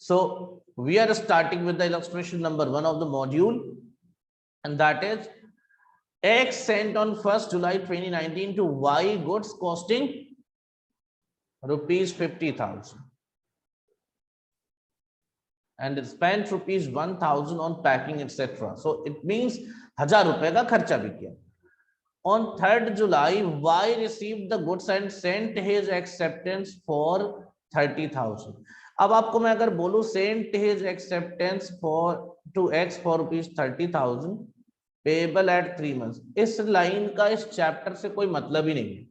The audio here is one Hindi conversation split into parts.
So we are starting with the illustration number 1 of the module, and that is X sent on 1st July 2019 to Y goods costing rupees 50,000 and spent rupees 1,000 on packing etc. So it means 1000 रुपए का खर्चा भी किया. On 3rd July, Y received the goods and sent his acceptance for 30,000. अब आपको मैं अगर बोलूं sent his acceptance for to X for rupees 30,000 payable at 3 months, इस लाइन का इस चैप्टर से कोई मतलब ही नहीं है.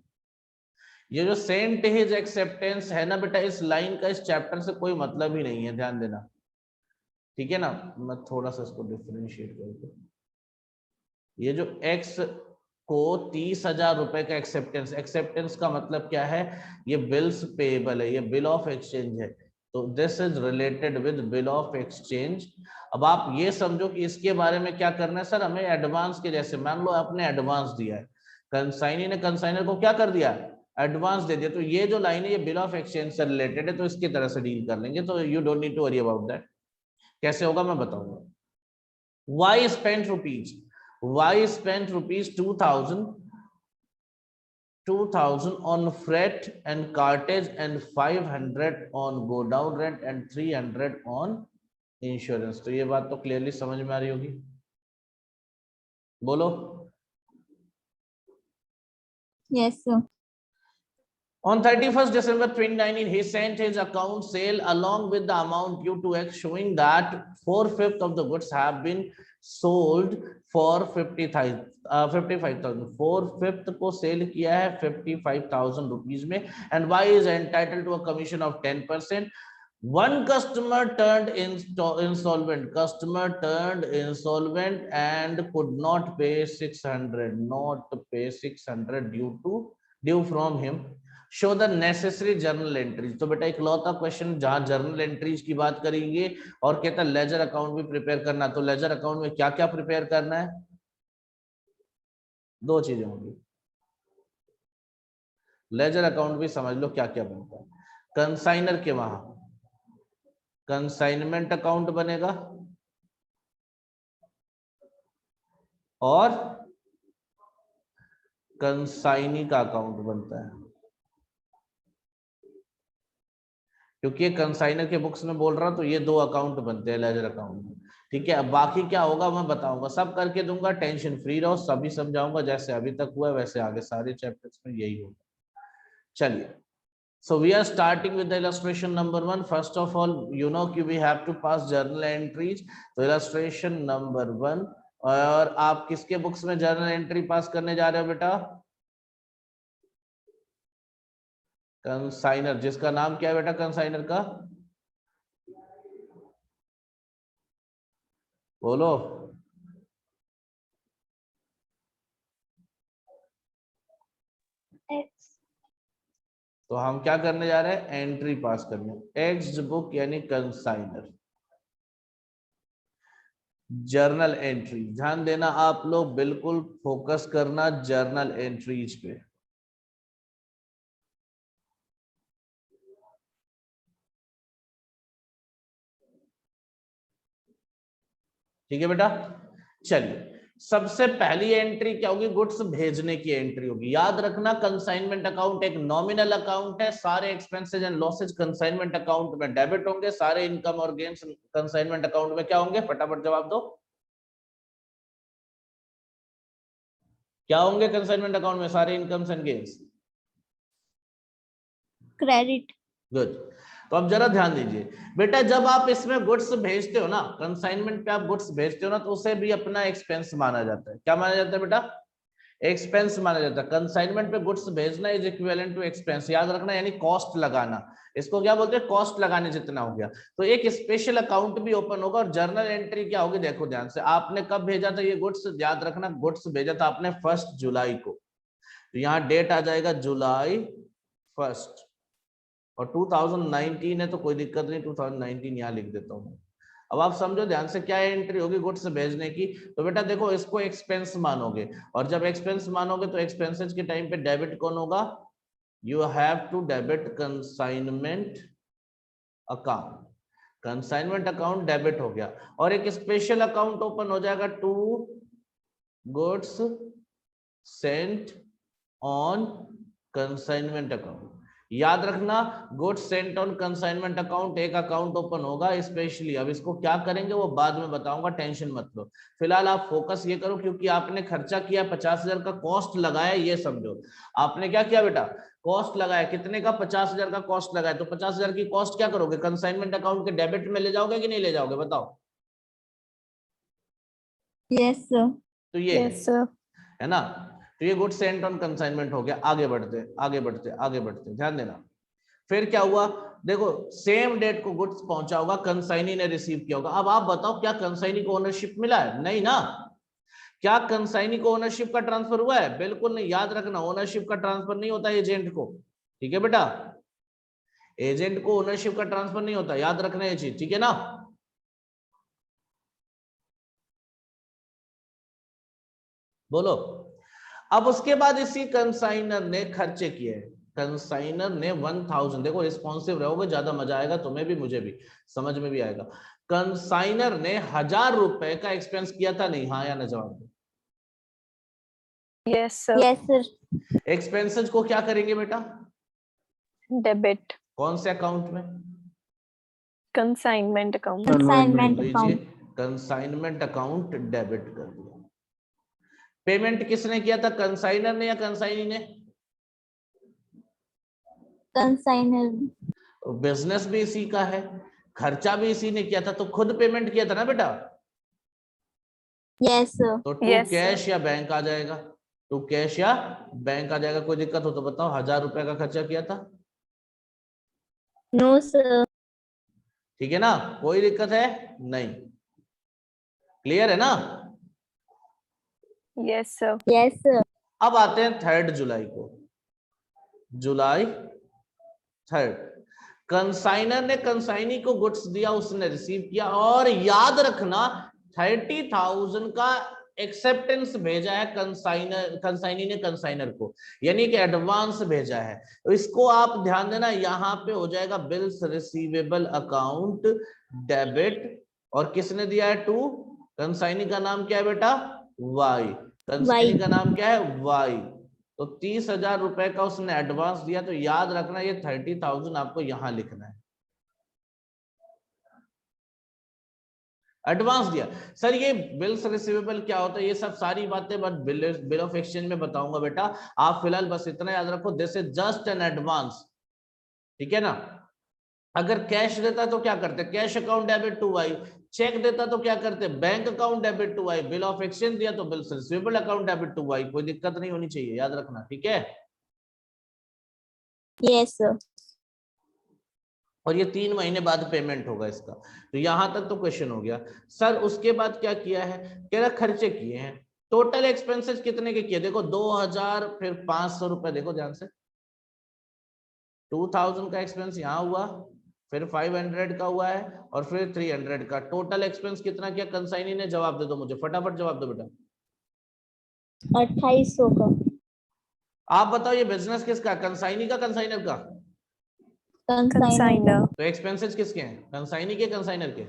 ये जो sent his acceptance है ना बेटा, इस लाइन का इस चैप्टर से कोई मतलब ही नहीं है, ध्यान देना, ठीक है ना. मैं थोड़ा सा इसको डिफरेंशिएट करके, ये जो X को 30,000 रुपए का एक्सेप्टेंस, एक्सेप्टेंस का मतलब क्या है, ये बिल्स पेएबल है, ये बिल ऑफ एक्सचेंज है, तो this is related with bill of exchange. अब आप ये समझो कि इसके बारे में क्या करना है सर, हमें एडवांस के जैसे, मान लो आपने एडवांस दिया है, कंसाइनी ने कंसाइनर को क्या कर दिया, एडवांस दे दिया, तो ये जो लाइन है ये बिल ऑफ एक्सचेंज से रिलेटेड है, तो इसकी तरह से डील कर लेंगे, तो you don't need to worry about that. कैसे होगा मैं बताऊंगा. Y spent rupees 2,000 on freight and cartage and 500 on go down rent and 300 on insurance. तो ये बात तो क्लियरली समझ में आ रही होगी, बोलो. Yes, sir. On 31st December 2019, he sent his account sale along with the amount due to X, showing that 4/5 of the goods have been sold for 55,000. 4/5 को सेल किया है 55,000 रुपीज में, and Y is entitled to a commission of 10%. One customer turned insolvent. Customer turned insolvent and could not pay 600. Not pay 600 due from him. Show the necessary journal entries. तो बेटा इकलौता क्वेश्चन जहां जर्नल एंट्रीज की बात करेंगे और कहता है लेजर अकाउंट भी प्रिपेयर करना. तो लेजर अकाउंट में क्या क्या प्रिपेयर करना है, दो चीजें होंगी. लेजर अकाउंट भी समझ लो क्या क्या बनता है. कंसाइनर के वहां कंसाइनमेंट अकाउंट बनेगा और कंसाइनी का अकाउंट बनता है, क्योंकि ये कंसाइनर के बुक्स में बोल रहा हूं, तो ये दो अकाउंट बनते हैं लेजर अकाउंट में, ठीक है. अब बाकी क्या होगा मैं बताऊंगा, सब करके दूंगा, टेंशन फ्री रहो, सभी समझाऊंगा, जैसे अभी तक हुआ है वैसे आगे सारे चैप्टर्स में यही होगा. चलिए, so we are starting with the illustration number 1. first of all, you know कि we have to pass journal entries. तो illustration number 1, और आप किसके बुक्स में जर्नल एंट्री पास करने जा रहे हो बेटा, कंसाइनर. जिसका नाम क्या है बेटा कंसाइनर का, बोलो. तो हम क्या करने जा रहे हैं, एंट्री पास करने. एक्स बुक यानी कंसाइनर, जर्नल एंट्री. ध्यान देना आप लोग, बिल्कुल फोकस करना जर्नल एंट्रीज पे. ठीक है बेटा. चलिए, सबसे पहली एंट्री क्या होगी, गुड्स भेजने की एंट्री होगी. याद रखना कंसाइनमेंट अकाउंट एक नॉमिनल अकाउंट है, सारे expenses and losses consignment account में डेबिट होंगे, सारे इनकम और गेन्स कंसाइनमेंट अकाउंट में क्या होंगे, फटाफट जवाब दो, क्या होंगे कंसाइनमेंट अकाउंट में सारे incomes and gains, credit. Good. तो अब जरा ध्यान दीजिए बेटा, जब आप इसमें गुड्स भेजते हो ना, कंसाइनमेंट पे आप गुड्स भेजते हो ना, तो उसे भी अपना एक्सपेंस माना जाता है. क्या माना जाता है बेटा, एक्सपेंस माना जाता है. कंसाइनमेंट पे गुड्स भेजना इज इक्विवेलेंट टू एक्सपेंस. याद रखना, यानी कॉस्ट लगाना. इसको क्या बोलते हैं, कॉस्ट लगाने जितना हो गया. तो एक स्पेशल अकाउंट भी ओपन होगा और जर्नल एंट्री क्या होगी, देखो ध्यान से. आपने कब भेजा था ये गुड्स, याद रखना गुड्स भेजा था आपने 1 जुलाई को, तो यहाँ डेट आ जाएगा जुलाई 1 और 2019 है तो कोई दिक्कत नहीं, 2019 यहाँ लिख देता हूँ. अब आप समझो ध्यान से, क्या एंट्री होगी गुड्स भेजने की. तो बेटा देखो, इसको एक्सपेंस मानोगे, और जब एक्सपेंस मानोगे तो एक्सपेंसेस के टाइम पे डेबिट कौन होगा, you have to debit consignment account. Consignment account debit हो गया, और एक स्पेशल अकाउंट ओपन हो जाएगा to goods sent on consignment account. याद रखना, goods sent on consignment account एक अकाउंट ओपन होगा स्पेशली। अब इसको क्या करेंगे वो बाद में बताऊंगा, टेंशन मत लो। फिलहाल आप फोकस ये करो, क्योंकि आपने खर्चा किया 50,000 का कॉस्ट लगाया, ये समझो आपने क्या किया बेटा, कॉस्ट लगाया। कितने का? 50,000 का कॉस्ट लगाया। तो 50,000 की कॉस्ट क्या करोगे? कंसाइनमेंट अकाउंट के डेबिट में ले जाओगे कि नहीं ले जाओगे, बताओ। Yes, sir. तो ये Yes, sir. है ना। तो ये गुड सेंट ऑन कंसाइनमेंट हो गया। आगे बढ़ते आगे बढ़ते आगे बढ़ते, ध्यान देना। फिर क्या हुआ, देखो सेम डेट को गुड्स पहुंचा होगा, कंसाइनी ने रिसीव किया होगा। अब आप बताओ, क्या कंसाइनी को ओनरशिप मिला है? नहीं ना। क्या कंसाइनी को ओनरशिप का ट्रांसफर हुआ है? बिल्कुल नहीं। याद रखना, ओनरशिप का ट्रांसफर नहीं होता एजेंट को, ठीक है बेटा। एजेंट को ओनरशिप का ट्रांसफर नहीं होता, याद रखना ये चीज, ठीक है ना। बोलो। अब उसके बाद इसी कंसाइनर ने खर्चे किए। कंसाइनर ने 1000, देखो रिस्पॉन्सिव रहोगे ज्यादा मजा आएगा तुम्हें भी मुझे भी, समझ में भी आएगा। कंसाइनर ने 1000 रुपए का एक्सपेंस किया था, नहीं? हाँ या ना जवाब दो। Yes, sir. Yes, sir. Expenses को क्या करेंगे बेटा? Debit. कौन से अकाउंट में? Consignment account. Consignment लीजिए, account. कंसाइनमेंट अकाउंट डेबिट कर दिया। पेमेंट किसने किया था, कंसाइनर ने या कंसाइनी ने? Consigner. बिजनेस भी इसी का है, खर्चा भी इसी ने किया था, तो खुद पेमेंट किया था ना बेटा। Yes, sir. तो टू Yes, कैश या बैंक आ जाएगा, टू कैश या बैंक आ जाएगा। कोई दिक्कत हो तो बताओ। 1000 रुपए का खर्चा किया था, No, sir. ठीक है ना, कोई दिक्कत है नहीं, क्लियर है ना। Yes, sir. Yes, sir. अब आते हैं 3 जुलाई को, जुलाई 3। कंसाइनर ने कंसाइनी को गुड्स दिया, उसने रिसीव किया, और याद रखना 30,000 का एक्सेप्टेंस भेजा है कंसाइनी ने कंसाइनर को, यानी कि एडवांस भेजा है। तो इसको आप ध्यान देना, यहां पे हो जाएगा बिल्स रिसीवेबल अकाउंट डेबिट। और किसने दिया है? टू। कंसाइनी का नाम क्या है बेटा? वाई। कंसाइनी का नाम क्या है? वाई। तो 30,000 रुपए का उसने एडवांस दिया। तो याद रखना, ये 30,000 आपको यहां लिखना है, एडवांस दिया। सर ये बिल्स रिसीवेबल क्या होता है, ये सब सारी बातें बट बिल ऑफ एक्सचेंज में बताऊंगा बेटा। आप फिलहाल बस इतना याद रखो, this is just an advance, ठीक है ना। अगर कैश देता तो क्या करते? Cash account debit to Y. Cheque देता तो क्या करते? Bank account debit to Y. Bill of exchange दिया तो bills receivable account debit to Y. कोई दिक्कत नहीं होनी चाहिए, याद रखना, ठीक है। Yes, sir. और ये 3 महीने बाद पेमेंट होगा इसका। तो यहां तक तो क्वेश्चन हो गया। सर उसके बाद क्या किया है? कह रहा खर्चे किए हैं। टोटल एक्सपेंसेस कितने के किए? देखो 2000, फिर 500 रुपए, देखो ध्यान से। 2000 का एक्सपेंस यहाँ हुआ, फिर 500 का हुआ है, और फिर 300 का। टोटल एक्सपेंस कितना किया कंसाइनी ने? जवाब दे दो मुझे, फटाफट जवाब दो बेटा। 2800 का। आप बताओ ये बिजनेस किसका? कंसाइनी का, कंसाइनर का? Consigner. तो एक्सपेंसेस किसके हैं? कंसाइनी के, कंसाइनर के?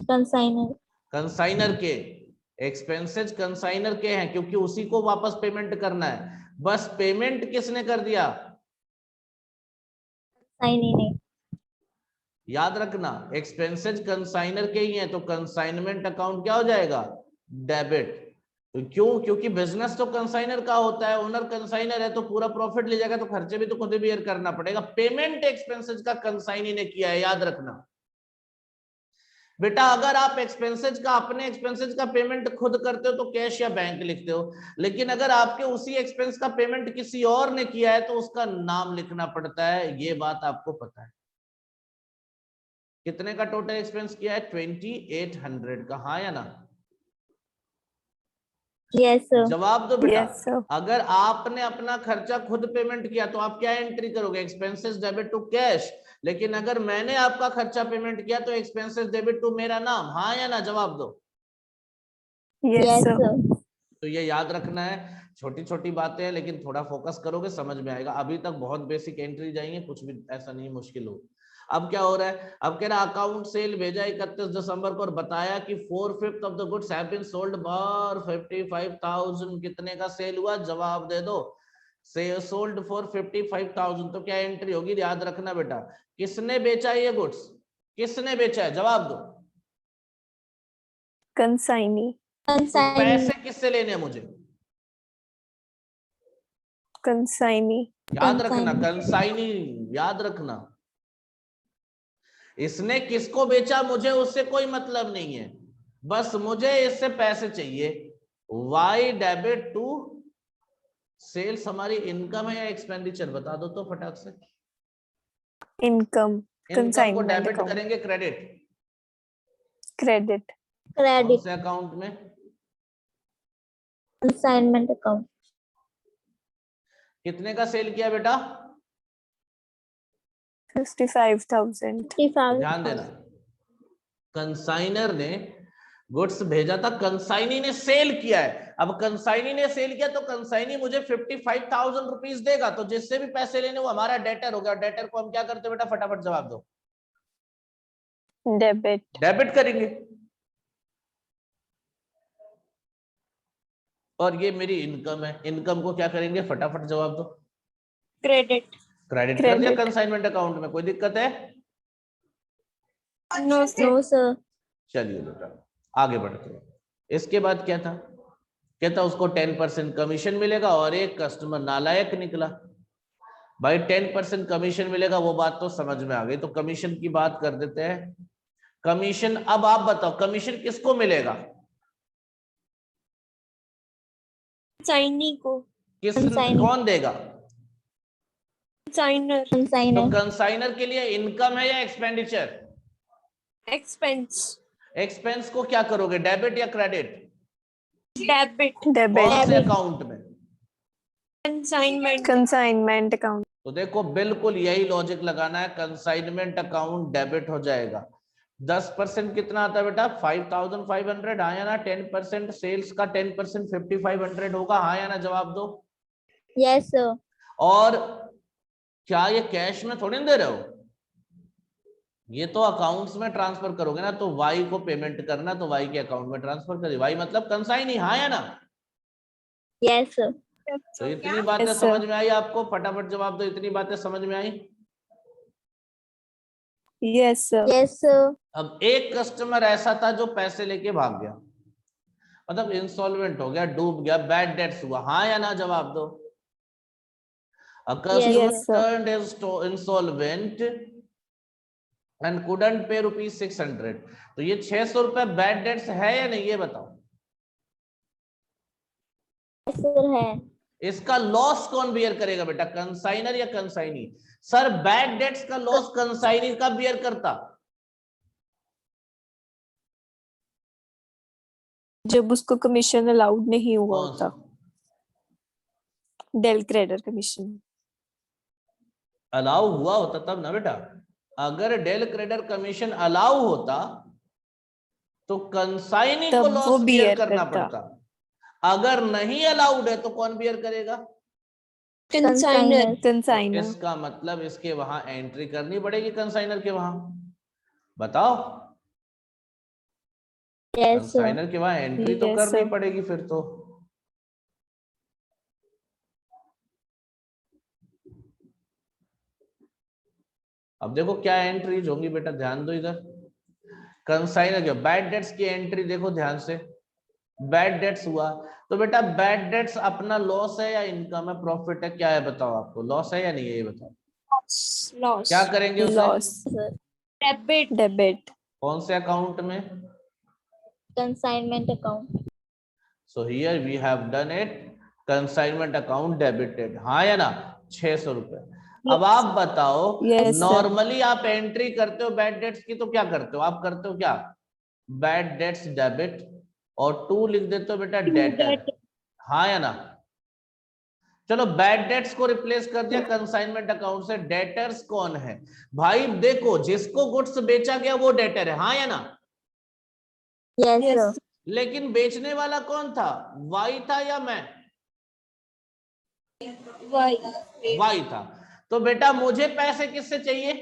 Consigner. कंसाइनर के। एक्सपेंसेस कंसाइनर के हैं, क्योंकि उसी को वापस पेमेंट करना है। बस पेमेंट किसने कर दिया? Consignee ने। याद रखना, एक्सपेंसेस कंसाइनर के ही हैं, तो कंसाइनमेंट अकाउंट क्या हो जाएगा? डेबिट। तो क्यों? क्योंकि बिजनेस तो कंसाइनर का होता है, ओनर कंसाइनर है, तो पूरा प्रॉफिट ले जाएगा, तो खर्चे भी तो खुद ही बेयर करना पड़ेगा। पेमेंट एक्सपेंसेस का कंसाइनी ने किया है, याद रखना बेटा। अगर आप एक्सपेंसेस का, अपने एक्सपेंसेस का पेमेंट खुद करते हो तो कैश या बैंक लिखते हो, लेकिन अगर आपके उसी एक्सपेंस का पेमेंट किसी और ने किया है तो उसका नाम लिखना पड़ता है। ये बात आपको पता है। कितने का टोटल एक्सपेंस किया है? 2800 का, हाँ या ना? Yes, sir. जवाब दो बेटा। Yes, sir. अगर आपने अपना खर्चा खुद पेमेंट किया तो आप क्या एंट्री करोगे? Expenses debit to cash. लेकिन अगर मैंने आपका खर्चा पेमेंट किया तो एक्सपेंसेस डेबिट टू मेरा नाम, हाँ या ना? जवाब दो। Yes, Yes, sir. sir. तो ये याद रखना है, छोटी छोटी बातें हैं लेकिन थोड़ा फोकस करोगे समझ में आएगा। अभी तक बहुत बेसिक एंट्री जाएंगे, कुछ भी ऐसा नहीं मुश्किल हो। अब क्या हो रहा है, अब कह रहा अकाउंट सेल भेजा 31 दिसंबर को और बताया कि 4/5 of the goods have been sold for 55,000। कितने का सेल हुआ, जवाब दे दो। से सोल्ड फॉर 55,000, तो क्या एंट्री होगी, याद रखना बेटा। किसने बेचा ये गुड्स, किसने बेचा है, जवाब दो। कंसाइनी, तो कंसाइनी, पैसे किससे लेने हैं मुझे, कंसाइनी, याद रखना, कंसाइनी, कंसाइनी, याद रखना। इसने किसको बेचा मुझे उससे कोई मतलब नहीं है, बस मुझे इससे पैसे चाहिए। वाई डेबिट टू सेल्स हमारी इनकम है या एक्सपेंडिचर, बता दो तो फटाक से। इनकम, इनकम को कंसाइनमेंट डेबिट अकाउंट, करेंगे क्रेडिट, क्रेडिट, कौन क्रेडिट, से अकाउंट में, कंसाइनमेंट अकाउंट, कितने का सेल किया बेटा, 55,000, 55,000, ध्यान देना। कंसाइनर ने गुड्स भेजा था, कंसाइनी ने सेल किया है। अब कंसाइनी ने सेल किया तो कंसाइनी मुझे 55,000 रुपीज देगा, तो जिससे भी पैसे लेने वो हमारा डेटर हो गया। डेटर को हम क्या करते हैं बेटा, फटाफट जवाब दो, डेबिट, डेबिट करेंगे। और ये मेरी इनकम है, इनकम को क्या करेंगे, फटाफट जवाब दो, क्रेडिट, क्रेडिट कर दिया क्रेडिट, कंसाइनमेंट अकाउंट में। कोई दिक्कत है, नो सर, चलिए बेटा आगे बढ़ते हैं। इसके बाद क्या था, कहता उसको 10% कमीशन मिलेगा और एक कस्टमर नालायक निकला। भाई 10% कमीशन मिलेगा, वो बात तो समझ में आ गई, तो कमीशन की बात कर देते हैं। कमीशन, अब आप बताओ कमीशन किसको मिलेगा, कंसाइनी को, किस, कंसाइनर, कौन देगा, कंसाइनर, तो कंसाइनर, कंसाइनर के लिए इनकम है या एक्सपेंडिचर, एक्सपेंस, एक्सपेंस को क्या करोगे, डेबिट या क्रेडिट, डेबिट, डेबिट, कौन से डेबिट, अकाउंट में, कंसाइनमेंट, कंसाइनमेंट अकाउंट, तो देखो बिल्कुल यही लॉजिक लगाना है, कंसाइनमेंट अकाउंट डेबिट हो जाएगा। 10% कितना आता है बेटा, 5,500, हाँ या ना। 10% सेल्स का 10% 5,500 होगा, हाँ या ना, जवाब दो। यस सर, और क्या ये कैश में थोड़ी दे रहे हो, ये तो अकाउंट्स में ट्रांसफर करोगे ना, तो वाई को पेमेंट करना, तो वाई के अकाउंट में ट्रांसफर करिए। वाई मतलब कंसाइनी, हाँ या ना। यस सर, तो इतनी बातें Yes, समझ sir. में आई आपको, फटाफट जवाब दो, इतनी बातें समझ में आई। यस सर, यस सर, अब एक कस्टमर ऐसा था जो पैसे लेके भाग गया, मतलब इंसॉल्वेंट हो गया, डूब गया, बैड डेट्स हुआ, हाँ या ना, जवाब दो। A customer Yes, sir. turned insolvent and couldn't pay rupees 600, तो ये 600 रुपए बैड डेट्स है या नहीं, ये बताओ। यस सर है, इसका लॉस कौन बियर करेगा बेटा, कंसाइनर या कंसाइनी, सर बैड डेट्स का लॉस कंसाइनी का बियर करता, जब उसको कमीशन अलाउड नहीं हुआ कौन सा, होता, डेल क्रेडिट कमीशन, अलाउ हुआ होता तब ना बेटा। अगर डेल क्रेडिटर कमीशन अलाउ होता तो कंसाइनी को तब वो लॉस बियर बियर करना करता, पड़ता। अगर नहीं अलाउड है तो कौन बियर करेगा, कंसाइनर, तो कंसाइनर, इसका मतलब इसके वहां एंट्री करनी पड़ेगी कंसाइनर के वहां, बताओ। यस सर, कंसाइनर के वहां एंट्री तो Yes, करनी sir. पड़ेगी फिर तो। अब देखो क्या एंट्रीज होंगी बेटा, ध्यान दो इधर। कंसाइनर के बैड डेट्स की एंट्री देखो ध्यान से, बैड डेट्स हुआ तो बेटा बैड डेट्स अपना लॉस है या इनकम है, प्रॉफिट है, क्या है बताओ, आपको लॉस है या नहीं है ये बताओ, लॉस, क्या करेंगे उसे, लॉस, डेबिट, डेबिट, कौन से अकाउंट में, consignment account, so here we have done it, consignment account debited, हाँ या ना, 600 रुपए। अब आप बताओ, Yes, sir. नॉर्मली आप एंट्री करते हो बैड डेट्स की तो क्या करते हो, आप करते हो क्या, बैड डेट्स डेबिट और 2 लिख देते हो बेटा डेटर, हाँ या ना। चलो बैड डेट्स को रिप्लेस कर दिया कंसाइनमेंट अकाउंट से, डेटर्स कौन है भाई, देखो जिसको गुड्स बेचा गया वो डेटर है, हाँ या ना। यस सर, लेकिन बेचने वाला कौन था, वाई था या मैं, वाई था। तो बेटा मुझे पैसे किससे चाहिए,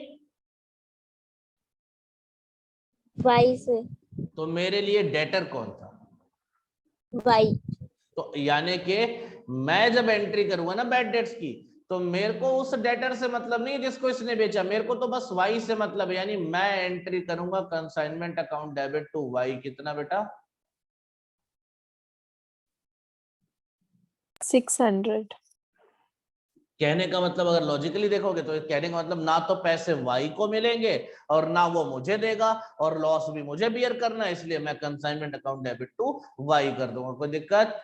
वाई से। तो मेरे लिए डेटर कौन था, वाई। तो यानी कि मैं जब एंट्री करूंगा ना बैड डेट्स की, तो मेरे को उस डेटर से मतलब नहीं जिसको इसने बेचा, मेरे को तो बस वाई से मतलब है। यानी मैं एंट्री करूंगा consignment account debit to Y, कितना बेटा 600। कहने का मतलब अगर लॉजिकली देखोगे तो कहने का मतलब ना तो पैसे वाई को मिलेंगे और ना वो मुझे देगा, और लॉस भी मुझे बियर करना है, इसलिए मैं consignment account debit to Y कर दूंगा। कोई दिक्कत,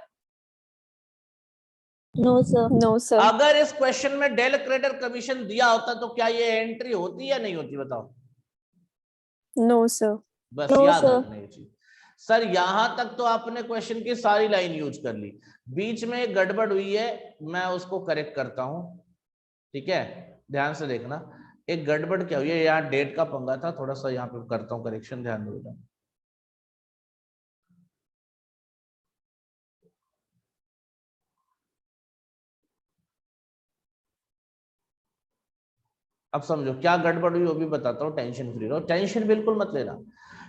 नो सर। No sir. अगर इस क्वेश्चन में डेल क्रेडिटर कमीशन दिया होता तो क्या ये एंट्री होती या नहीं होती, बताओ। No sir. बस No, याद sir. रखना ये चीज। सर यहां तक तो आपने क्वेश्चन की सारी लाइन यूज कर ली, बीच में एक गड़बड़ हुई है, मैं उसको करेक्ट करता हूं, ठीक है, ध्यान से देखना। एक गड़बड़ क्या हुई है, यहाँ डेट का पंगा था, थोड़ा सा यहाँ पे करता हूँ करेक्शन, ध्यान देना। अब समझो क्या गड़बड़ हुई वो भी बताता हूँ, टेंशन फ्री रहो, टेंशन बिल्कुल मत लेना।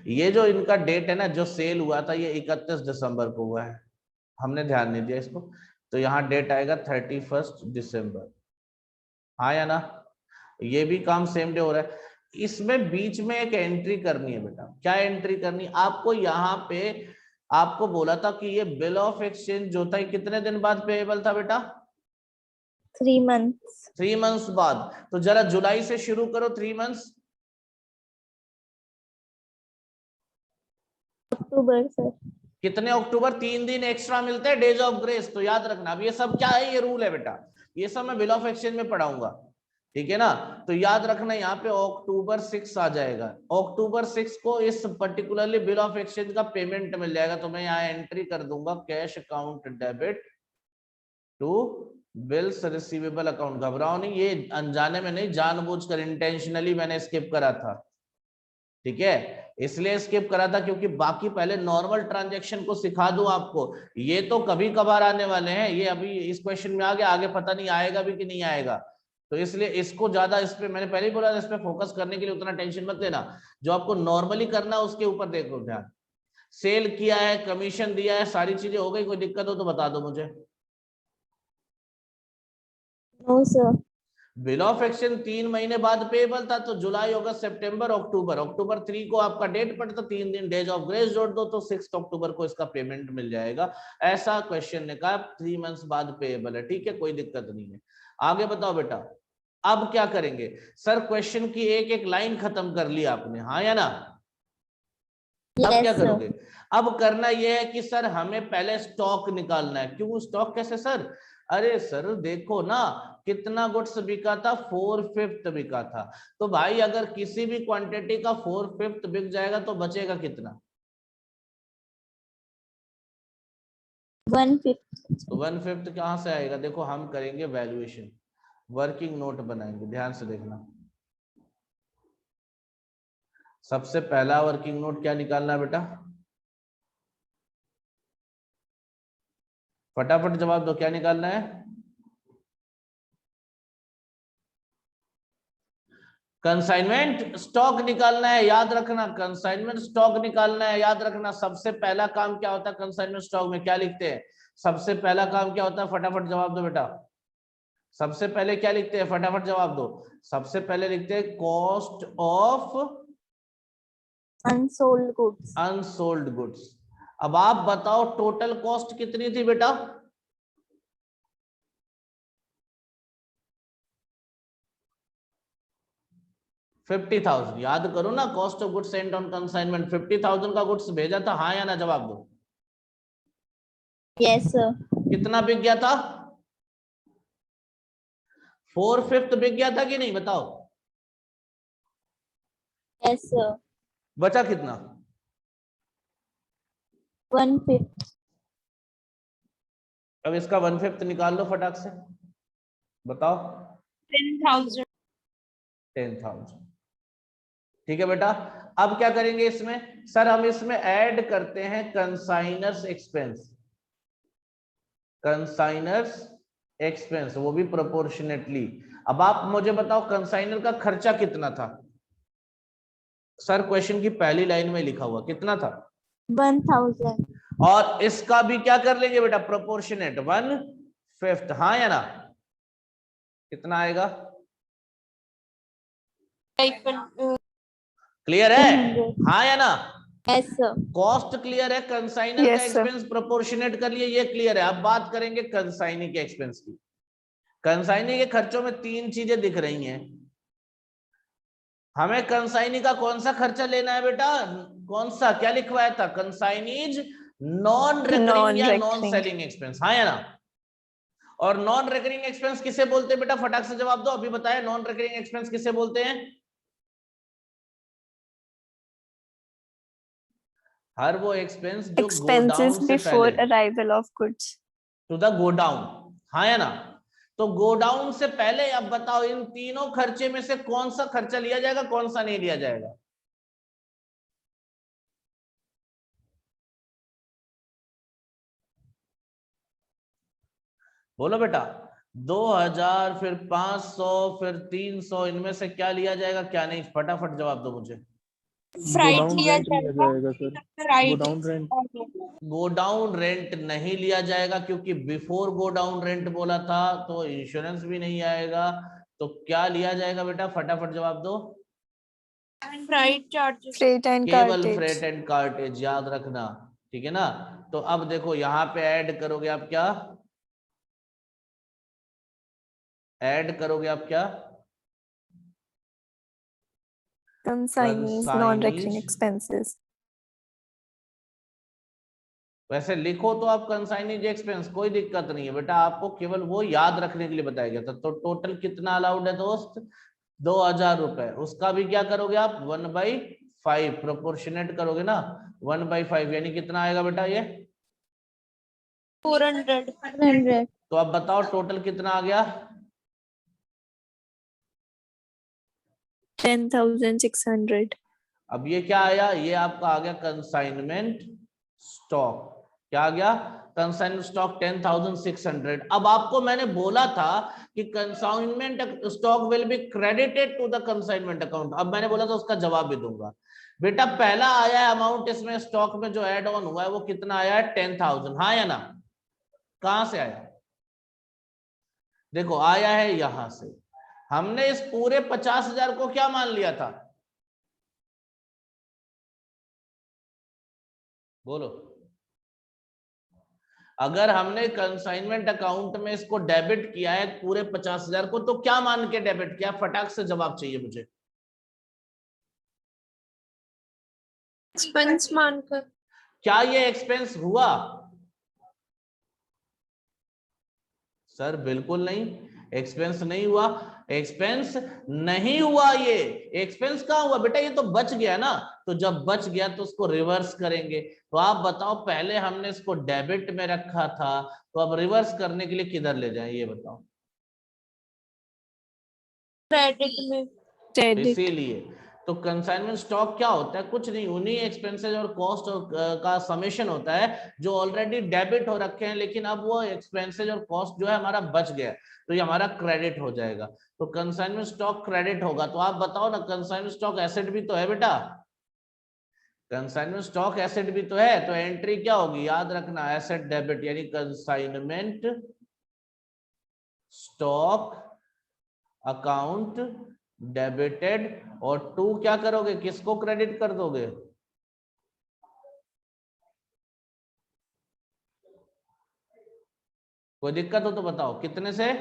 ये जो इनका डेट है ना, जो सेल हुआ था ये 31 दिसंबर को हुआ है, हमने ध्यान नहीं दिया इसको, तो यहाँ डेट आएगा 31 दिसंबर, हाँ या ना, ये भी काम सेम डे हो रहा है। इसमें बीच में एक एंट्री करनी है बेटा, क्या एंट्री करनी आपको, यहाँ पे आपको बोला था कि ये बिल ऑफ एक्सचेंज जो था कितने दिन बाद पेएबल था बेटा, 3 months. 3 मंथ्स बाद। तो जरा जुलाई से शुरू करो, 3 मंथ्स, अक्टूबर सर। कितने अक्टूबर, 3 दिन एक्स्ट्रा मिलते हैं डेज ऑफ ग्रेस। तो याद रखना, अब ये सब क्या है, ये रूल है बेटा, ये सब मैं बिल ऑफ एक्सचेंज में पढ़ाऊंगा, ठीक है ना। तो याद रखना यहाँ पे अक्टूबर 6 आ जाएगा, अक्टूबर 6 को इस पर्टिकुलरली बिल ऑफ एक्सचेंज का पेमेंट मिल जाएगा, तो मैं यहाँ एंट्री कर दूंगा cash account debit to bills receivable account. घबराओ नहीं, ये अनजाने में नहीं, जानबूझकर इंटेंशनली मैंने स्किप करा था, ठीक है, इसलिए स्किप करा था क्योंकि बाकी पहले नॉर्मल ट्रांजैक्शन को सिखा दूं आपको, ये तो कभी कभार आने वाले हैं, ये अभी इस क्वेश्चन में आ गया, आगे पता नहीं आएगा भी कि नहीं आएगा, तो इसलिए इसको ज्यादा, इस पे मैंने पहले ही बोला इस पे फोकस करने के लिए उतना टेंशन मत लेना, जो आपको नॉर्मली करना है उसके ऊपर देखो ध्यान। सेल किया है, कमीशन दिया है, सारी चीजें हो गई, कोई दिक्कत हो तो बता दो मुझे। No sir. Bill of exchange 3 महीने बाद पेबल था, तो जुलाई अगस्त सितंबर अक्टूबर, अक्टूबर 3 को आपका डेट पड़ता, 3 दिन डेज ऑफ ग्रेस जोड़ दो तो 6 अक्टूबर को इसका पेमेंट मिल जाएगा। ऐसा क्वेश्चन ने कहा 3 मंथ्स बाद पेएबल है, ठीक है, कोई दिक्कत नहीं है। आगे बताओ बेटा, अब क्या करेंगे, सर क्वेश्चन की एक एक लाइन खत्म कर ली आपने, हाँ या ना, अब क्या Yes, करोगे, sir. अब करना यह है कि सर हमें पहले स्टॉक निकालना है। क्यों स्टॉक, कैसे सर, अरे सर देखो ना कितना गुड्स बिका था, 4/5 बिका था, तो भाई अगर किसी भी क्वांटिटी का 4/5 बिक जाएगा तो बचेगा कितना, 1/5. तो 1/5 कहां से आएगा, देखो हम करेंगे वैल्यूएशन, वर्किंग नोट बनाएंगे, ध्यान से देखना। सबसे पहला वर्किंग नोट क्या निकालना है बेटा, फटाफट जवाब दो, क्या निकालना है, कंसाइनमेंट स्टॉक निकालना है, याद रखना कंसाइनमेंट स्टॉक निकालना है, याद रखना सबसे पहला काम क्या होता है कंसाइनमेंट स्टॉक में, क्या लिखते हैं, सबसे पहला काम क्या होता है, फटाफट जवाब दो बेटा, सबसे पहले क्या लिखते हैं, फटाफट जवाब दो, सबसे पहले लिखते हैं cost of Unsold goods. Unsold goods. अब आप बताओ टोटल कॉस्ट कितनी थी बेटा, 50,000, याद करो ना, cost of goods sent on consignment 50,000 का गुड्स भेजा था, हाँ या ना, जवाब दो, Yes, sir. कितना बिक गया था, 4/5 बिक गया था कि नहीं, बताओ, Yes, sir. बचा कितना, 1/5. अब इसका 1/5 निकाल लो फटाक से, बताओ, 10,000. 10,000, ठीक है बेटा। अब क्या करेंगे इसमें, सर हम इसमें ऐड करते हैं कंसाइनर्स एक्सपेंस, कंसाइनर्स एक्सपेंस, वो भी प्रोपोर्शनेटली। अब आप मुझे बताओ कंसाइनर का खर्चा कितना था। सर क्वेश्चन की पहली लाइन में लिखा हुआ कितना था, 1000. और इसका भी क्या कर लेंगे बेटा, प्रोपोर्शनेट 1/5, हाँ या ना, कितना आएगा, क्लियर है, 200. हाँ या ना। Yes, sir. कॉस्ट क्लियर है, कंसाइनर का Yes, sir. एक्सपेंस प्रोपोर्शनेट कर लिए, ये क्लियर है। अब बात करेंगे कंसाइनी के एक्सपेंस की। कंसाइनी के खर्चों में तीन चीजें दिख रही हैं। हमें कंसाइनी का कौन सा खर्चा लेना है बेटा, कौन सा, क्या लिखवाया था, कंसाइनीज नॉन रिकरिंग या नॉन Non-recurring. सेलिंग एक्सपेंस, हाँ या ना। और नॉन रिकरिंग एक्सपेंस किसे बोलते हैं बेटा, फटाक से जवाब दो, अभी बताया, नॉन रिकरिंग एक्सपेंस किसे बोलते हैं। हर वो एक्सपेंस जो Expenses गोडाउन से before पहले, arrival of goods. To the godown, हाँ या ना। तो गोडाउन से पहले अब बताओ इन तीनों खर्चे में से कौन सा खर्चा लिया जाएगा, कौन सा नहीं लिया जाएगा। बोलो बेटा, 2000 फिर 500 फिर 300, इनमें से क्या लिया जाएगा क्या नहीं, फटाफट जवाब दो मुझे। गोडाउन रेंट लिया जाएगा sir, godown rent. Godown rent नहीं लिया जाएगा, क्योंकि बिफोर गोडाउन रेंट बोला था, तो इंश्योरेंस भी नहीं आएगा। तो क्या लिया जाएगा बेटा, फटाफट जवाब दो। फ्राइट चार्जेस, Freight and केवल cartage. फ्रेट एंड कार्टेज, याद रखना, ठीक है ना। तो अब देखो यहाँ पे ऐड करोगे आप क्या, ऐड करोगे आप क्या, Consignees, non-recurring expenses. वैसे लिखो तो आप कंसाइनेज एक्सपेंस, कोई दिक्कत नहीं है बेटा, आपको केवल वो याद रखने के लिए बताया गया था। तो टोटल कितना अलाउड है दोस्त, 2000 रुपए, उसका भी क्या करोगे आप 1/5 प्रोपोर्शनेट करोगे ना, 1/5 यानी कितना आएगा बेटा ये 400, 100. तो अब बताओ टोटल कितना आ गया, 10,600. अब ये क्या आया, ये आपका आ गया कंसाइनमेंट स्टॉक, क्या आ गया, कंसाइनमेंट स्टॉक 10,600। अब आपको मैंने बोला था कि consignment stock will be credited to the consignment account, अब मैंने बोला था उसका जवाब भी दूंगा। बेटा पहला आया है अमाउंट इसमें स्टॉक में जो ऐड ऑन हुआ है वो कितना आया है 10,000, हाँ या ना। कहां से आया, देखो आया है यहां से। हमने इस पूरे 50,000 को क्या मान लिया था, बोलो। अगर हमने कंसाइनमेंट अकाउंट में इसको डेबिट किया है पूरे 50,000 को, तो क्या मान के डेबिट किया, फटाक से जवाब चाहिए मुझे। एक्सपेंस मानकर। क्या ये एक्सपेंस हुआ, सर बिल्कुल नहीं, एक्सपेंस नहीं हुआ, एक्सपेंस नहीं हुआ। ये एक्सपेंस कहां हुआ बेटा, ये तो बच गया ना, तो जब बच गया तो उसको रिवर्स करेंगे। तो आप बताओ, पहले हमने इसको डेबिट में रखा था, तो अब रिवर्स करने के लिए किधर ले जाएं, ये बताओ। क्रेडिट में। Credit. इसीलिए तो कंसाइनमेंट स्टॉक क्या होता है, कुछ नहीं, उन्हीं एक्सपेंसेस और कॉस्ट का समेशन होता है जो ऑलरेडी डेबिट हो रखे हैं, लेकिन अब वो एक्सपेंसेस और कॉस्ट जो है हमारा बच गया, तो ये हमारा क्रेडिट हो जाएगा। तो कंसाइनमेंट स्टॉक क्रेडिट होगा। तो आप बताओ ना, कंसाइनमेंट स्टॉक एसेट भी तो है बेटा, कंसाइनमेंट स्टॉक एसेट भी तो है, तो एंट्री क्या होगी, याद रखना, एसेट डेबिट, यानी कंसाइनमेंट स्टॉक अकाउंट डेबिटेड, और 2 क्या करोगे, किसको क्रेडिट कर दोगे, कोई दिक्कत हो तो बताओ, कितने से,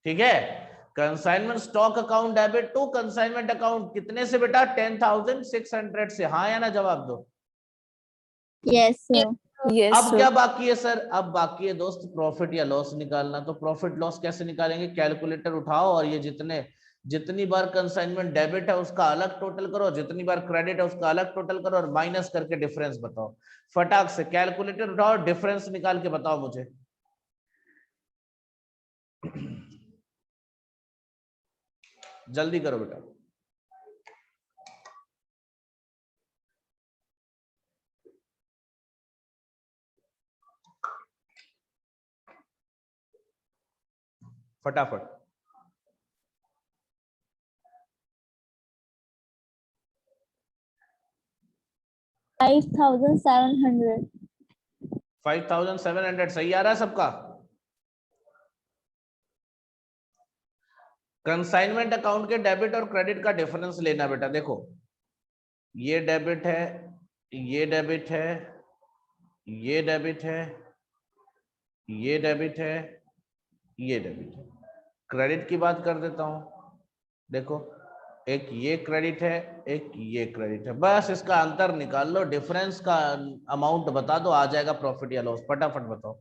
ठीक है। Consignment stock account debit to consignment account, कितने से बेटा 10,600 से, हाँ या ना जवाब दो। Yes, sir. Yes, अब sir. क्या बाकी है सर, अब बाकी है दोस्त प्रॉफिट या लॉस निकालना। तो प्रॉफिट लॉस कैसे निकालेंगे, कैलकुलेटर उठाओ और ये जितनी बार कंसाइनमेंट डेबिट है उसका अलग टोटल करो, जितनी बार क्रेडिट है उसका अलग टोटल करो, और माइनस करके डिफरेंस बताओ। फटाक से कैलकुलेटर उठाओ, डिफरेंस निकाल के बताओ मुझे। जल्दी करो बेटा। फटाफट। 5,700. 5,700 सही आ रहा है सबका। कंसाइनमेंट अकाउंट के डेबिट और क्रेडिट का डिफरेंस लेना बेटा। देखो ये डेबिट है, ये डेबिट है, ये डेबिट है, ये डेबिट है, ये डेबिट है। क्रेडिट की बात कर देता हूं। देखो एक ये क्रेडिट है, एक ये क्रेडिट है, बस इसका अंतर निकाल लो, डिफरेंस का अमाउंट बता दो, आ जाएगा प्रॉफिट या लॉस। फटाफट बताओ।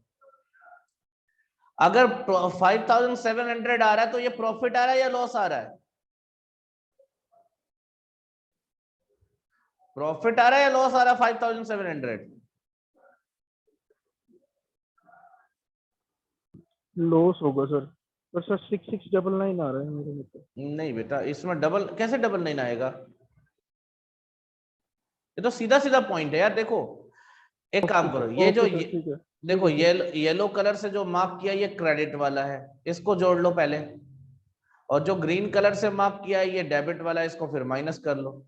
अगर 5,700 आ रहा है तो ये प्रॉफिट आ रहा है या लॉस आ रहा है? प्रॉफिट आ रहा है या लॉस आ रहा है? 5,700 लॉस होगा सर। पर सर 6699 आ रहा है मेरे में तो। नहीं बेटा, इसमें डबल कैसे, डबल नहीं आएगा? ये तो सीधा सीधा पॉइंट है यार। देखो एक काम करो, ये जो ओके सर, ठीक है। देखो येलो कलर से जो मार्क किया ये क्रेडिट वाला है, इसको जोड़ लो पहले। और जो ग्रीन कलर से मार्क किया है ये डेबिट वाला है, इसको फिर माइनस कर लो।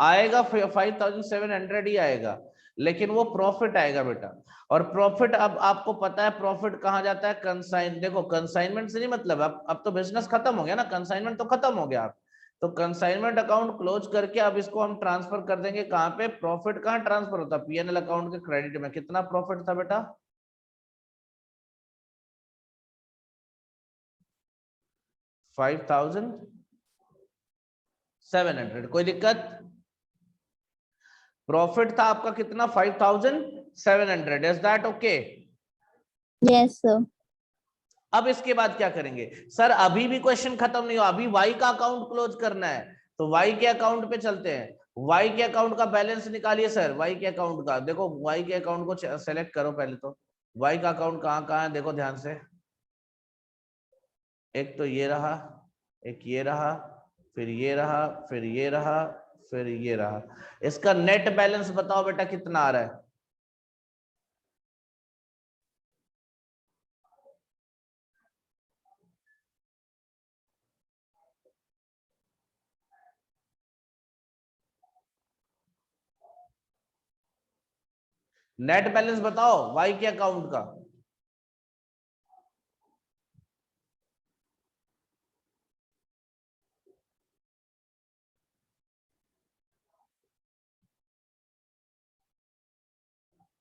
आएगा 5,700 ही आएगा, लेकिन वो प्रॉफिट आएगा बेटा। और प्रॉफिट अब आपको पता है प्रॉफिट कहाँ जाता है? कंसाइन। देखो कंसाइनमेंट से नहीं मतलब, अब तो बिजनेस खत्म हो गया ना, कंसाइनमेंट तो खत्म हो गया। आप तो कंसाइनमेंट अकाउंट क्लोज करके अब इसको हम ट्रांसफर कर देंगे कहाँ पे? प्रॉफिट कहाँ ट्रांसफर होता है? पीएनएल अकाउंट के क्रेडिट में। कितना प्रॉफिट था बेटा? 5,700। कोई दिक्कत? प्रॉफिट था आपका कितना? 5,700। Is that okay? Yes, sir. अब इसके बाद क्या करेंगे सर? अभी भी क्वेश्चन खत्म नहीं हुआ, अभी वाई का अकाउंट क्लोज करना है। तो वाई के अकाउंट पे चलते हैं। वाई के अकाउंट का बैलेंस निकालिए सर। वाई के अकाउंट का देखो, वाई के अकाउंट को सेलेक्ट करो पहले तो। वाई का अकाउंट कहाँ कहाँ है देखो ध्यान से। एक तो ये रहा, एक ये रहा, फिर ये रहा, फिर ये रहा, फिर ये रहा। इसका नेट बैलेंस बताओ बेटा कितना आ रहा है? नेट बैलेंस बताओ वाई के अकाउंट का।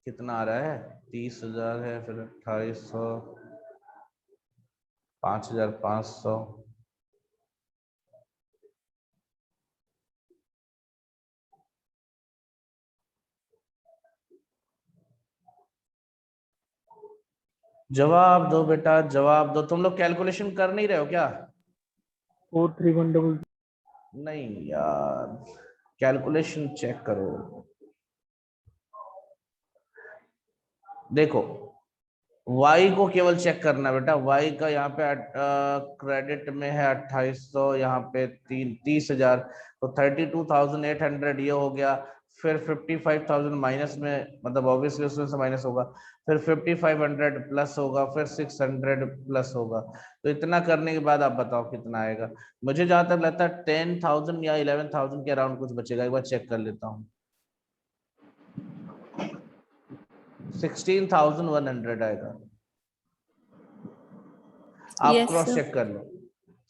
कितना आ रहा है? 30,000 है, फिर 2,800, 5,500। जवाब दो बेटा, जवाब दो। तुम लोग कैलकुलेशन कर नहीं रहे हो क्या? 43100। नहीं यार, कैलकुलेशन चेक करो। देखो y को केवल चेक करना बेटा। y का यहाँ पे क्रेडिट में है 2,800, यहाँ पे 30,000, तो 32,800 ये हो गया। फिर 55,000 माइनस में, मतलब ऑब्वियसली उसमें से माइनस होगा। फिर 5,500 प्लस होगा, फिर 600 प्लस होगा। तो इतना करने के बाद आप बताओ कितना आएगा। मुझे जहां तक लगता है 10,000 या 11,000 के अराउंड कुछ बचेगा। एक बार चेक कर लेता हूँ। 16,100 आएगा। आप Yes, क्रॉस sir. चेक कर लो।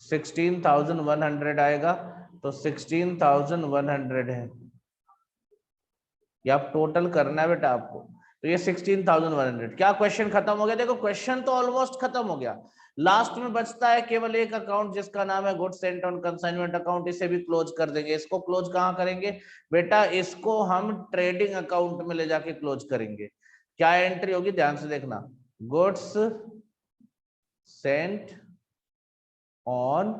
16,100 आएगा, तो 16,100 है। ये आप टोटल करना है बेटा आपको। तो ये 16,100। क्या क्वेश्चन खत्म हो गया? देखो क्वेश्चन तो ऑलमोस्ट खत्म हो गया। लास्ट में बचता है केवल एक अकाउंट जिसका नाम है goods sent on consignment account. इसे भी क्लोज कर देंगे। इसको क्लोज कहाँ करेंगे बेटा? इसको हम ट्रेडिंग अकाउंट में ले जाके क्लोज करेंगे। क्या एंट्री होगी ध्यान से देखना। Goods sent on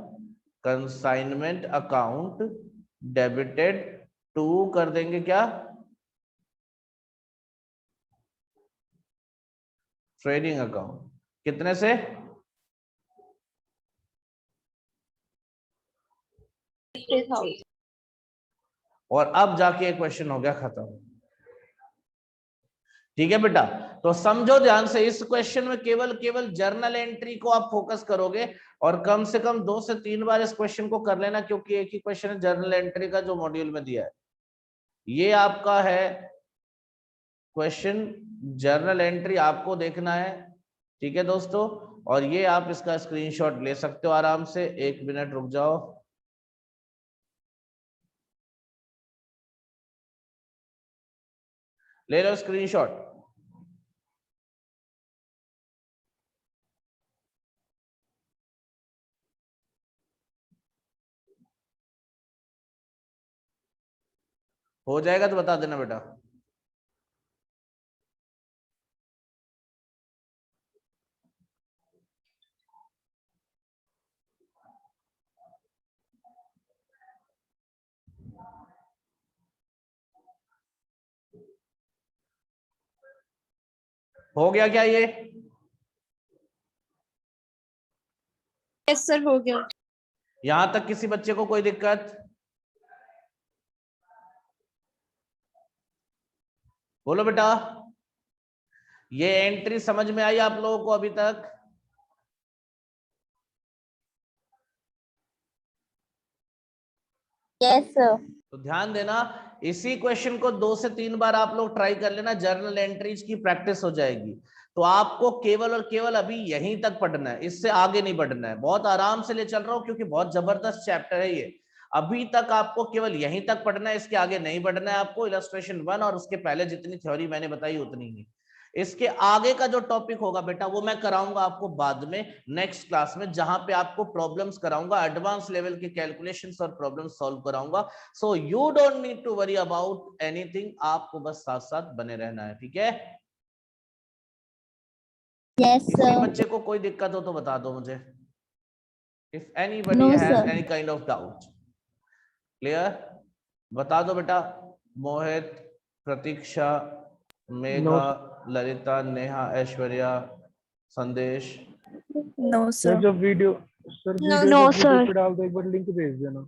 consignment account debited to कर देंगे क्या? Trading account. कितने से? 50,000। और अब जाके क्वेश्चन हो गया खत्म। ठीक है बेटा, तो समझो ध्यान से, इस क्वेश्चन में केवल जर्नल एंट्री को आप फोकस करोगे और कम से कम 2 से 3 बार इस क्वेश्चन को कर लेना, क्योंकि एक ही क्वेश्चन है जर्नल एंट्री का जो मॉड्यूल में दिया है। ये आपका है क्वेश्चन, जर्नल एंट्री आपको देखना है। ठीक है दोस्तों, और ये आप इसका स्क्रीनशॉट ले सकते हो आराम से। 1 मिनट रुक जाओ। ले लो स्क्रीनशॉट। हो जाएगा तो बता देना बेटा। हो गया क्या ये? यस सर, हो गया। यहां तक किसी बच्चे को कोई दिक्कत? बोलो बेटा, ये एंट्री समझ में आई आप लोगों को अभी तक? Yes, sir. तो ध्यान देना, इसी क्वेश्चन को 2 से 3 बार आप लोग ट्राई कर लेना, जर्नल एंट्रीज की प्रैक्टिस हो जाएगी। तो आपको केवल और केवल अभी यहीं तक पढ़ना है, इससे आगे नहीं बढ़ना है। बहुत आराम से ले चल रहा हूं क्योंकि बहुत जबरदस्त चैप्टर है ये। अभी तक आपको केवल यहीं तक पढ़ना है, इसके आगे नहीं बढ़ना है आपको। इलस्ट्रेशन 1 और उसके पहले जितनी थ्योरी मैंने बताई उतनी ही। इसके आगे का जो टॉपिक होगा बेटा वो मैं कराऊंगा आपको बाद में नेक्स्ट क्लास में, जहां पे आपको प्रॉब्लम्स कराऊंगा, एडवांस लेवल के कैलकुलेशंस और प्रॉब्लम्स सॉल्व कराऊंगा। So you don't need to worry about anything, आपको बस साथ साथ बने रहना है। ठीक है? Yes, किसी sir. बच्चे को कोई दिक्कत हो तो बता दो मुझे। If anybody No, has sir. Any kind of doubt, clear? बता दो बेटा। मोहित, प्रतीक्षा, मेघा, ललिता, नेहा, ऐश्वर्या, संदेश। No, sir sir. जब वीडियो No, जब no, यूट्यूब sir. पे डाल दो एक बार लिंक भेज देना।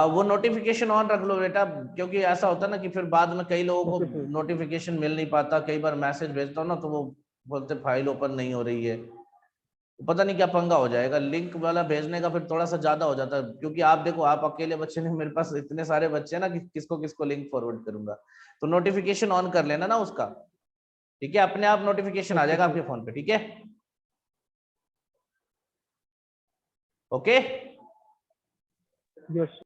वो नोटिफिकेशन ऑन रख लो बेटा, क्योंकि ऐसा होता है ना कि फिर बाद में कई लोगों ओके को सर। नोटिफिकेशन मिल नहीं पाता। कई बार मैसेज भेजता हूँ ना तो वो बोलते फाइल ओपन नहीं हो रही है, पता नहीं क्या पंगा हो जाएगा। लिंक वाला भेजने का फिर थोड़ा सा ज्यादा हो जाता है, क्योंकि आप देखो आप अकेले बच्चे नहीं, मेरे पास इतने सारे बच्चे हैं ना कि किसको किसको लिंक फॉरवर्ड करूंगा। तो नोटिफिकेशन ऑन कर लेना ना उसका। ठीक है? अपने आप नोटिफिकेशन आ जाएगा आपके फोन पे। ठीक है? ओके। यस।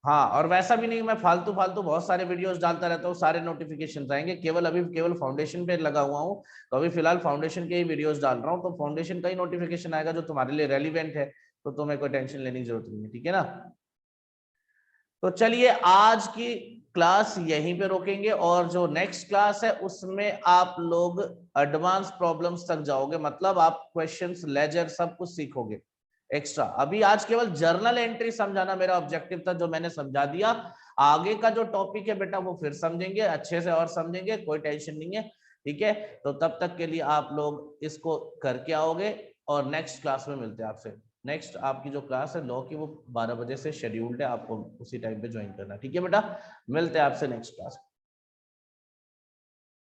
हाँ, और वैसा भी नहीं मैं फालतू फालतू बहुत सारे वीडियोस डालता रहता हूँ, सारे नोटिफिकेशन आएंगे। केवल फाउंडेशन पे लगा हुआ हूँ, तो अभी फिलहाल फाउंडेशन के ही वीडियोस डाल रहा हूँ, तो फाउंडेशन का ही नोटिफिकेशन आएगा जो तुम्हारे लिए रेलिवेंट है, तो तुम्हें कोई टेंशन लेने की जरूरत नहीं है। ठीक है ना? तो चलिए आज की क्लास यहीं पे रोकेंगे, और जो नेक्स्ट क्लास है उसमें आप लोग एडवांस प्रॉब्लम्स तक जाओगे, मतलब आप क्वेश्चंस, लेजर सब कुछ सीखोगे एक्स्ट्रा। अभी आज केवल जर्नल एंट्री समझाना मेरा ऑब्जेक्टिव था, जो मैंने समझा दिया। आगे का जो टॉपिक है बेटा वो फिर समझेंगे अच्छे से, और समझेंगे, कोई टेंशन नहीं है। ठीक है? तो तब तक के लिए आप लोग इसको करके आओगे, और नेक्स्ट क्लास में मिलते हैं आपसे। नेक्स्ट आपकी जो क्लास है लॉ की वो 12 बजे से शेड्यूल्ड है, आपको उसी टाइम पे ज्वाइन करना। ठीक है बेटा? मिलते हैं आपसे नेक्स्ट क्लास।